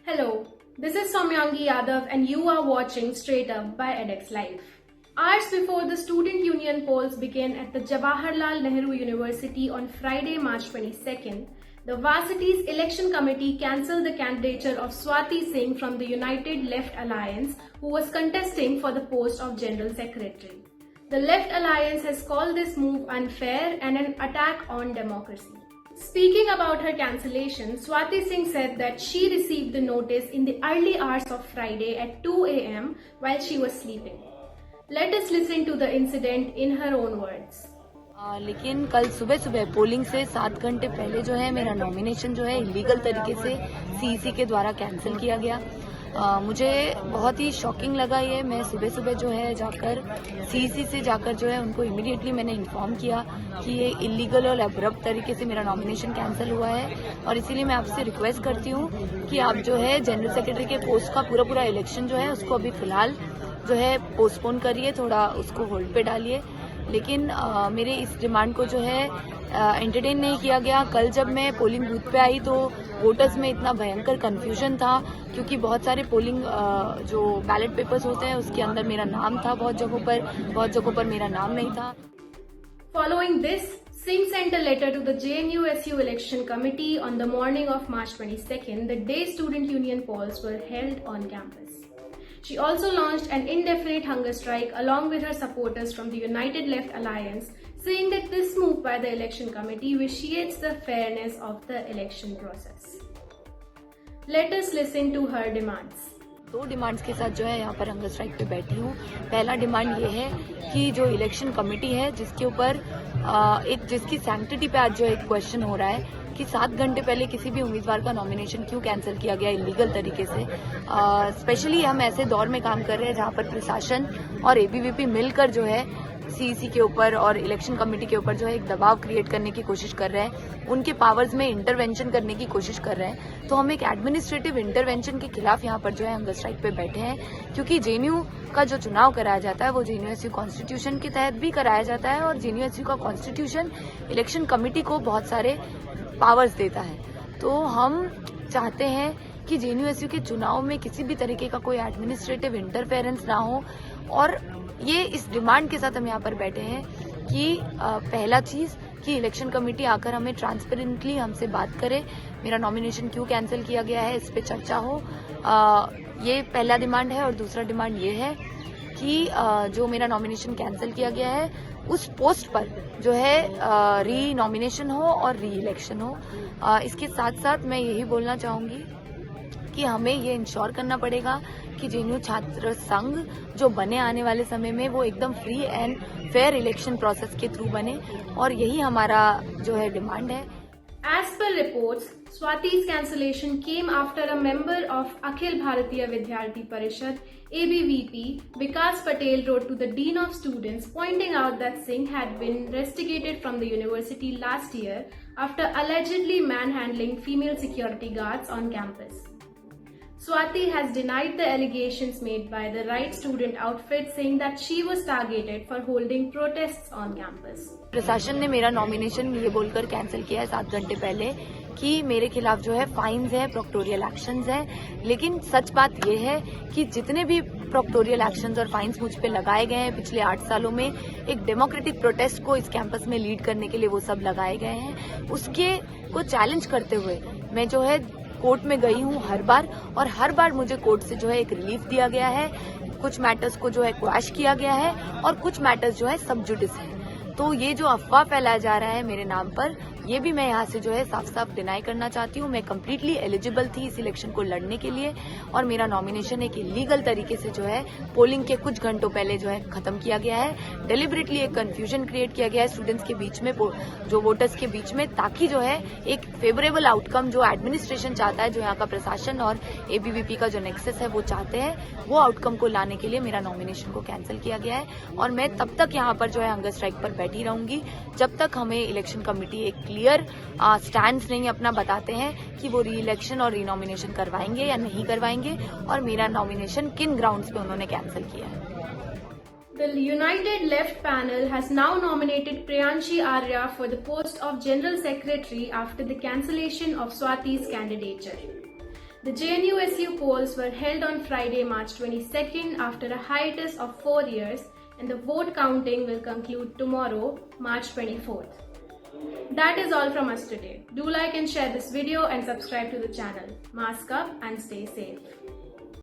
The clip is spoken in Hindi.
Hello, this is Soumyangi Yadav and you are watching Straight Up by edX Live. Hours before the student union polls began at the Jawaharlal Nehru University on Friday, March 22nd, the varsity's election committee cancelled the candidature of Swati Singh from the United Left Alliance, who was contesting for the post of General Secretary. The Left Alliance has called this move unfair and an attack on democracy. Speaking about her cancellation, Swati Singh said that she received the notice in the early hours of Friday at 2 a.m. while she was sleeping. Let us listen to the incident in her own words. लेकिन कल सुबह सुबह पोलिंग से 7 घंटे पहले जो है मेरा नॉमिनेशन जो है इलीगल तरीके से सीईसी के द्वारा कैंसिल किया गया। मुझे बहुत ही शॉकिंग लगा ये। मैं सुबह सुबह जो है जाकर सीईसी से जाकर जो है उनको इमीडिएटली मैंने इन्फॉर्म किया कि ये इलीगल और अब्रप्ट तरीके से मेरा नॉमिनेशन कैंसिल हुआ है और इसीलिए मैं आपसे रिक्वेस्ट करती हूँ कि आप जो है जनरल सेक्रेटरी के पोस्ट का पूरा इलेक्शन जो है उसको अभी फिलहाल जो है पोस्टपोन करिए, थोड़ा उसको होल्ड पे डालिए। लेकिन मेरे इस डिमांड को जो है एंटरटेन नहीं किया गया। कल जब मैं पोलिंग बूथ पे आई तो वोटर्स में इतना भयंकर कंफ्यूजन था क्योंकि बहुत सारे पोलिंग जो बैलेट पेपर्स होते हैं उसके अंदर मेरा नाम था, बहुत जगहों पर मेरा नाम नहीं था। Following this, Singh sent a letter to the JNU-SU Election Committee on the morning of March 22nd, the day student union polls were held on campus. She also launched an indefinite hunger strike along with her supporters from the United Left Alliance, saying that this move by the election committee vitiates the fairness of the election process. Let us listen to her demands. 2 demands के साथ जो है यहाँ पर हंगर स्ट्राइक पे बैठी हूँ। पहला डिमांड ये है कि जो इलेक्शन कमेटी है जिसके ऊपर जिसकी सैंक्टिटी पे आज जो एक क्वेश्चन हो रहा है कि 7 घंटे पहले किसी भी उम्मीदवार का नॉमिनेशन क्यों कैंसिल किया गया इलीगल तरीके से। स्पेशली हम ऐसे दौर में काम कर रहे हैं जहाँ पर प्रशासन और एबीवीपी मिलकर जो है सीईसी के ऊपर और इलेक्शन कमेटी के ऊपर जो है एक दबाव क्रिएट करने की कोशिश कर रहे हैं, उनके पावर्स में इंटरवेंशन करने की कोशिश कर रहे हैं। तो हम एक एडमिनिस्ट्रेटिव इंटरवेंशन के खिलाफ यहाँ पर जो है हंगर स्ट्राइक पे बैठे हैं क्योंकि जेएनयू का जो चुनाव कराया जाता है वो जेएनयू-एसयू कॉन्स्टिट्यूशन के तहत भी कराया जाता है और जेएनयू-एसयू का कॉन्स्टिट्यूशन इलेक्शन कमेटी को बहुत सारे पावर्स देता है। तो हम चाहते हैं कि जेएनयू-एसयू के चुनाव में किसी भी तरीके का कोई एडमिनिस्ट्रेटिव इंटरफेरेंस ना हो और ये इस डिमांड के साथ हम यहाँ पर बैठे हैं कि पहला चीज कि इलेक्शन कमेटी आकर हमें ट्रांसपेरेंटली हमसे बात करे, मेरा नॉमिनेशन क्यों कैंसिल किया गया है इस पे चर्चा हो। ये पहला डिमांड है। और दूसरा डिमांड ये है कि जो मेरा नॉमिनेशन कैंसिल किया गया है उस पोस्ट पर जो है री नॉमिनेशन हो और री इलेक्शन हो। इसके साथ साथ मैं यही बोलना चाहूंगी कि हमें ये इंश्योर करना पड़ेगा कि जेएनयू छात्र संघ जो बने आने वाले समय में वो एकदम free and fair election process के थ्रू बने और यही हमारा जो है डिमांड है। As per reports, Swati's cancellation came after a member of Akhil Bharatiya Vidyarthi Parishad (ABVP), Vikas Patel, wrote to the Dean of Students pointing out that Singh had been rusticated from the university last year after allegedly manhandling female security guards on campus. Swati has denied the allegations made by the Right Student outfit, saying that she was targeted for holding protests on campus. प्रशासन ने मेरा नॉमिनेशन ये बोलकर कैंसिल किया है 7 घंटे पहले कि मेरे खिलाफ जो है फाइन्स है, प्रोक्टोरियल एक्शंस है। लेकिन सच बात ये है कि जितने भी प्रोक्टोरियल एक्शंस और फाइन्स मुझ पे लगाए गए हैं पिछले 8 सालों में एक डेमोक्रेटिक प्रोटेस्ट को इस कैंपस में लीड करने के लिए वो सब लगाए गए हैं। उसके को चैलेंज करते हुए मैं जो है कोर्ट में गई हूँ हर बार और हर बार मुझे कोर्ट से जो है एक रिलीफ दिया गया है। कुछ मैटर्स को जो है क्वैश किया गया है और कुछ मैटर्स जो है सब जुडिस है। तो ये जो अफवाह फैलाया जा रहा है मेरे नाम पर ये भी मैं यहाँ से जो है साफ साफ डिनाई करना चाहती हूँ। मैं कम्प्लीटली एलिजिबल थी इस इलेक्शन को लड़ने के लिए और मेरा नॉमिनेशन एक इलीगल तरीके से जो है पोलिंग के कुछ घंटों पहले जो है खत्म किया गया है। डेलिबरेटली एक कंफ्यूजन क्रिएट किया गया है स्टूडेंट्स के बीच में, जो वोटर्स के बीच में, ताकि जो है एक फेवरेबल आउटकम जो एडमिनिस्ट्रेशन चाहता है, जो यहाँ का प्रशासन और एबीवीपी का जो नेक्सस है वो चाहते हैं, वो आउटकम को लाने के लिए मेरा नॉमिनेशन को कैंसिल किया गया है। और मैं तब तक यहाँ पर जो है हंगर स्ट्राइक पर बैठी रहूंगी जब तक हमें इलेक्शन कमेटी एक क्लियर स्टैंड नहीं अपना बताते हैं कि वो री इलेक्शन और रीनॉमिनेशन करवाएंगे या नहीं करवाएंगे और मेरा नॉमिनेशन किन ग्राउंड्स पे उन्होंने कैंसिल किया है। The United Left panel has now nominated Priyanshi Arya for the post of General Secretary after the cancellation of Swati's candidature. The JNU-SU polls were held on Friday, March 22nd after a hiatus of 4 years, and the vote counting will conclude tomorrow, March 24th. That is all from us today. Do like and share this video and subscribe to the channel. Mask up and stay safe.